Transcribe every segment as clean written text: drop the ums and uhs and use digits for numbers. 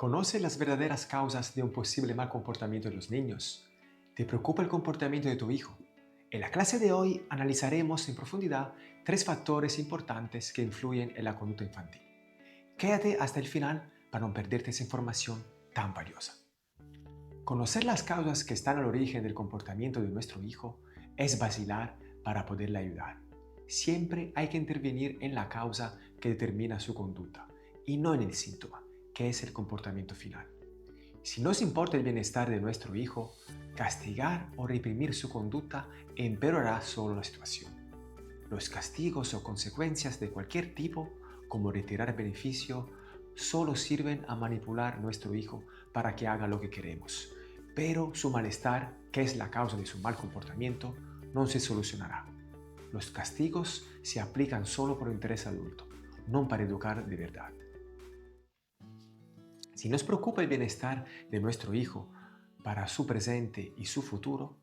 ¿Conoce las verdaderas causas de un posible mal comportamiento de los niños? ¿Te preocupa el comportamiento de tu hijo? En la clase de hoy analizaremos en profundidad tres factores importantes que influyen en la conducta infantil. Quédate hasta el final para no perderte esa información tan valiosa. Conocer las causas que están al origen del comportamiento de nuestro hijo es basilar para poderle ayudar. Siempre hay que intervenir en la causa que determina su conducta y no en el síntoma, que es el comportamiento final. Si nos importa el bienestar de nuestro hijo, castigar o reprimir su conducta empeorará solo la situación. Los castigos o consecuencias de cualquier tipo, como retirar beneficio, solo sirven a manipular a nuestro hijo para que haga lo que queremos. Pero su malestar, que es la causa de su mal comportamiento, no se solucionará. Los castigos se aplican solo por interés adulto, no para educar de verdad. Si nos preocupa el bienestar de nuestro hijo para su presente y su futuro,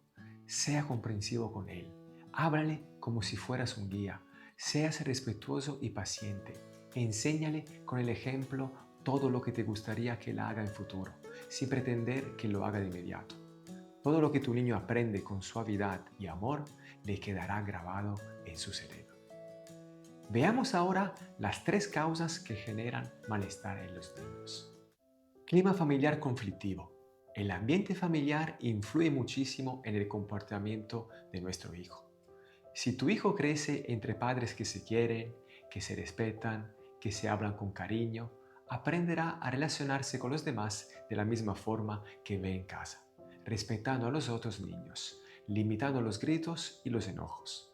sea comprensivo con él. Háblale como si fueras un guía. Seas respetuoso y paciente. Enséñale con el ejemplo todo lo que te gustaría que él haga en futuro, sin pretender que lo haga de inmediato. Todo lo que tu niño aprende con suavidad y amor le quedará grabado en su cerebro. Veamos ahora las tres causas que generan malestar en los niños. Clima familiar conflictivo. El ambiente familiar influye muchísimo en el comportamiento de nuestro hijo. Si tu hijo crece entre padres que se quieren, que se respetan, que se hablan con cariño, aprenderá a relacionarse con los demás de la misma forma que ve en casa, respetando a los otros niños, limitando los gritos y los enojos.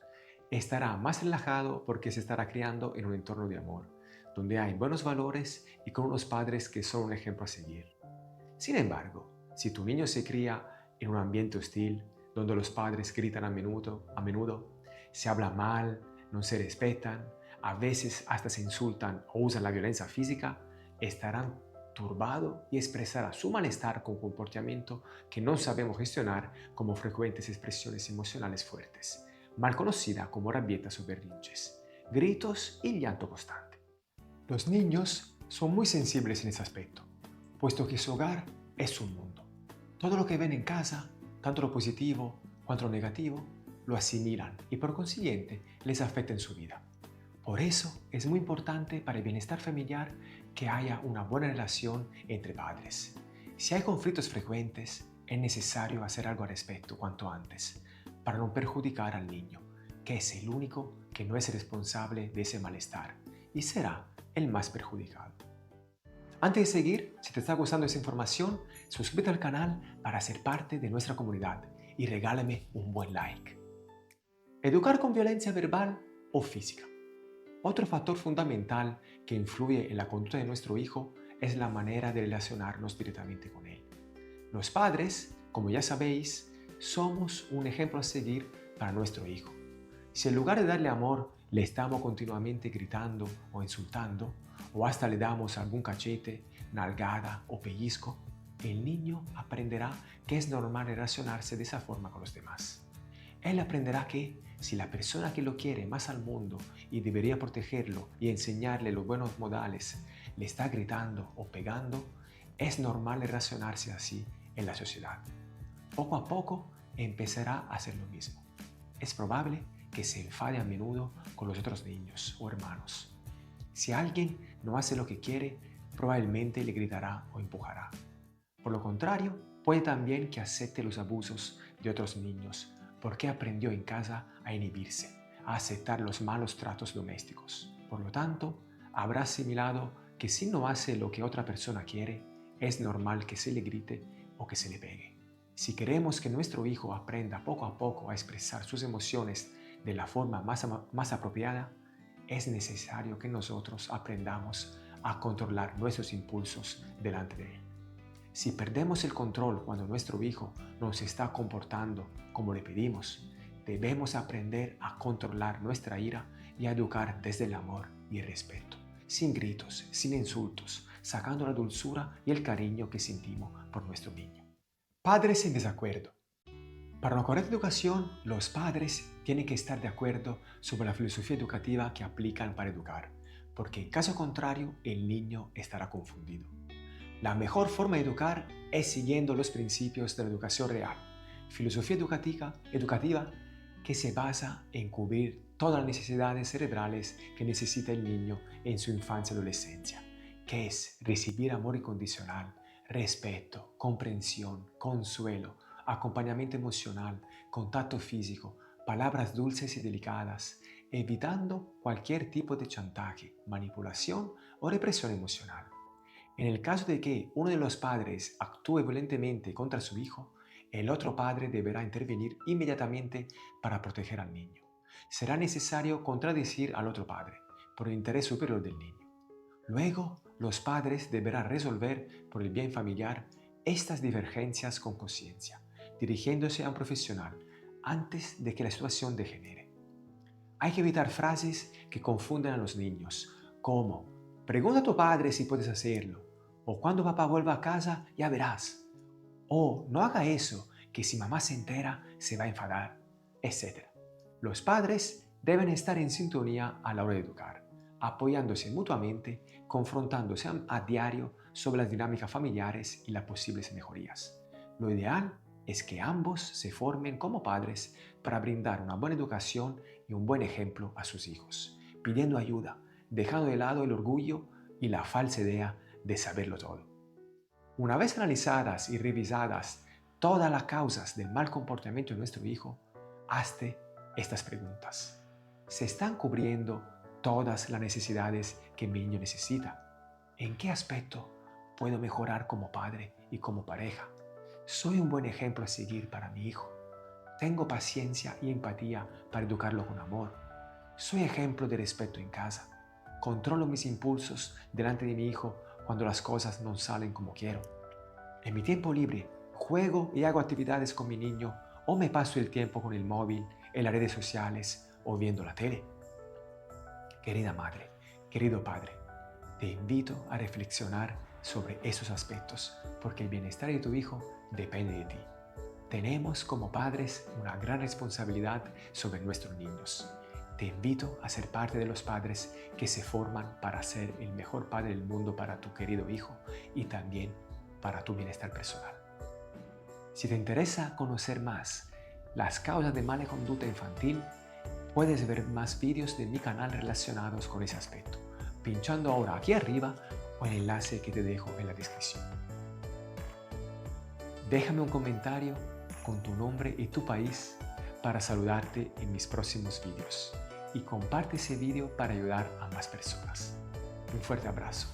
Estará más relajado porque se estará criando en un entorno de amor, donde hay buenos valores y con unos padres que son un ejemplo a seguir. Sin embargo, si tu niño se cría en un ambiente hostil, donde los padres gritan a menudo, se habla mal, no se respetan, a veces hasta se insultan o usan la violencia física, estarán turbado y expresará su malestar con comportamiento que no sabemos gestionar como frecuentes expresiones emocionales fuertes, mal conocida como rabietas o berrinches, gritos y llanto constante. Los niños son muy sensibles en ese aspecto, puesto que su hogar es su mundo. Todo lo que ven en casa, tanto lo positivo cuanto lo negativo, lo asimilan y por consiguiente les afecta en su vida. Por eso es muy importante para el bienestar familiar que haya una buena relación entre padres. Si hay conflictos frecuentes, es necesario hacer algo al respecto cuanto antes, para no perjudicar al niño, que es el único que no es responsable de ese malestar y será el más perjudicado. Antes de seguir, si te está gustando esa información, suscríbete al canal para ser parte de nuestra comunidad y regálame un buen like. Educar con violencia verbal o física. Otro factor fundamental que influye en la conducta de nuestro hijo es la manera de relacionarnos directamente con él. Los padres, como ya sabéis, somos un ejemplo a seguir para nuestro hijo. Si en lugar de darle amor le estamos continuamente gritando o insultando, o hasta le damos algún cachete, nalgada o pellizco, el niño aprenderá que es normal relacionarse de esa forma con los demás. Él aprenderá que si la persona que lo quiere más al mundo y debería protegerlo y enseñarle los buenos modales le está gritando o pegando, es normal relacionarse así en la sociedad. Poco a poco empezará a hacer lo mismo. Es probable que se enfade a menudo con los otros niños o hermanos. Si alguien no hace lo que quiere, probablemente le gritará o empujará. Por lo contrario, puede también que acepte los abusos de otros niños porque aprendió en casa a inhibirse, a aceptar los malos tratos domésticos. Por lo tanto, habrá asimilado que si no hace lo que otra persona quiere, es normal que se le grite o que se le pegue. Si queremos que nuestro hijo aprenda poco a poco a expresar sus emociones de la forma más apropiada, es necesario que nosotros aprendamos a controlar nuestros impulsos delante de él. Si perdemos el control cuando nuestro hijo no se está comportando como le pedimos, debemos aprender a controlar nuestra ira y a educar desde el amor y el respeto, sin gritos, sin insultos, sacando la dulzura y el cariño que sentimos por nuestro niño. Padres en desacuerdo. Para una correcta educación, los padres tienen que estar de acuerdo sobre la filosofía educativa que aplican para educar, porque en caso contrario, el niño estará confundido. La mejor forma de educar es siguiendo los principios de la educación real, filosofía educativa que se basa en cubrir todas las necesidades cerebrales que necesita el niño en su infancia y adolescencia, que es recibir amor incondicional, respeto, comprensión, consuelo, acompañamiento emocional, contacto físico, palabras dulces y delicadas, evitando cualquier tipo de chantaje, manipulación o represión emocional. En el caso de que uno de los padres actúe violentemente contra su hijo, el otro padre deberá intervenir inmediatamente para proteger al niño. Será necesario contradecir al otro padre por el interés superior del niño. Luego, los padres deberán resolver por el bien familiar estas divergencias con conciencia, dirigiéndose a un profesional antes de que la situación degenere. Hay que evitar frases que confunden a los niños, como "pregunta a tu padre si puedes hacerlo", o "cuando papá vuelva a casa ya verás", o "no haga eso, que si mamá se entera se va a enfadar", etc. Los padres deben estar en sintonía a la hora de educar, apoyándose mutuamente, confrontándose a diario sobre las dinámicas familiares y las posibles mejorías. Lo ideal es que ambos se formen como padres para brindar una buena educación y un buen ejemplo a sus hijos, pidiendo ayuda, dejando de lado el orgullo y la falsa idea de saberlo todo. Una vez analizadas y revisadas todas las causas del mal comportamiento de nuestro hijo, hazte estas preguntas. ¿Se están cubriendo todas las necesidades que mi niño necesita? ¿En qué aspecto puedo mejorar como padre y como pareja? ¿Soy un buen ejemplo a seguir para mi hijo? ¿Tengo paciencia y empatía para educarlo con amor? ¿Soy ejemplo de respeto en casa? ¿Controlo mis impulsos delante de mi hijo cuando las cosas no salen como quiero? En mi tiempo libre, ¿juego y hago actividades con mi niño o me paso el tiempo con el móvil, en las redes sociales o viendo la tele? Querida madre, querido padre, te invito a reflexionar sobre esos aspectos porque el bienestar de tu hijo depende de ti. Tenemos como padres una gran responsabilidad sobre nuestros niños. Te invito a ser parte de los padres que se forman para ser el mejor padre del mundo para tu querido hijo y también para tu bienestar personal. Si te interesa conocer más las causas de mala conducta infantil, puedes ver más vídeos de mi canal relacionados con ese aspecto, pinchando ahora aquí arriba o en el enlace que te dejo en la descripción. Déjame un comentario con tu nombre y tu país para saludarte en mis próximos vídeos y comparte ese vídeo para ayudar a más personas. Un fuerte abrazo.